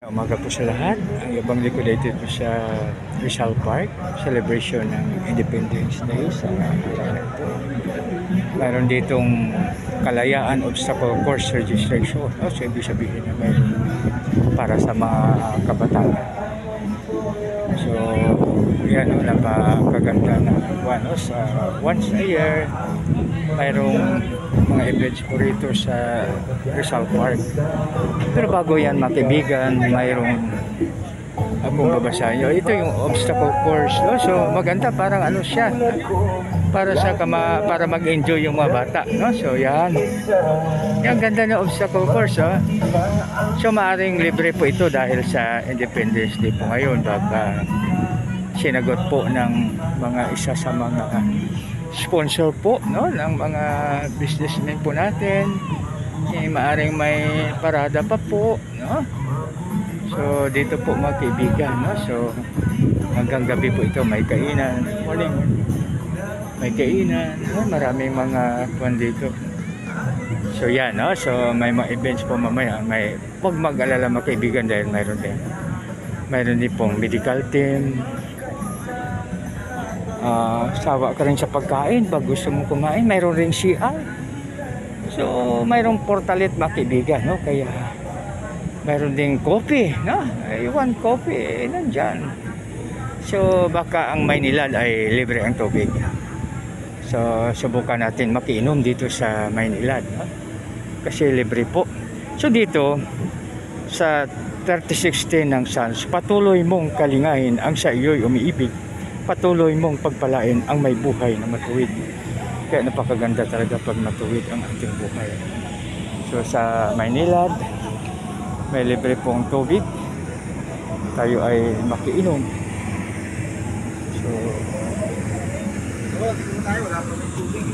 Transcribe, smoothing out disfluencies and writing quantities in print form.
Umaga po sa lahat. Ang ibang liquidated po sa Rizal Park. Celebration ng Independence Day sa araw ito. Mayroon ditong kalayaan obstacle course registration. So, ibig sabihin na mayroon para sa mga kabataan. So, yan o, napakaganda na sa once a year mayroong mga events po rito sa Rizal Park. Pero bago yan mga kaibigan, mayroong akong babasahin nyo. Ito yung obstacle course, no? So maganda, parang ano siya, para sa para mag-enjoy yung mga bata, no? So yan, yung ganda ng obstacle course, oh. So maaaring libre po ito dahil sa Independence Day po ngayon. Baka sinagot po ng mga isa sa mga sponsor po, no, ng mga businessmen po natin. Maaring may parada pa po, no? So dito po mga kaibigan, no? So hanggang gabi po ito may kainan. Morning, may kainan, no? Maraming mga kuwan dito. So yan, no? So may mga events po mamaya. Huwag mag-alala mga kaibigan dahil mayroon din pong medical team. Sawa ka rin sa pagkain, pag gusto mo kumain, mayroon ring CR. So mayroong portalet mga kaibigan, no? Kaya mayroon ding coffee, no? Iwan coffee, nandyan. So baka ang Maynilad ay libre ang tubig. So subukan natin makiinom dito sa Maynilad, no? Kasi libre po. So dito sa 3610 ng Sans, patuloy mong kalingahin ang sa iyo'y umiibig. Patuloy mong pagpalain ang may buhay na matuwid. Kaya napakaganda talaga pag matuwid ang ating buhay. So sa Maynilad, may libre pong tubig. Tayo ay makiinom. So, wala pa may tubig.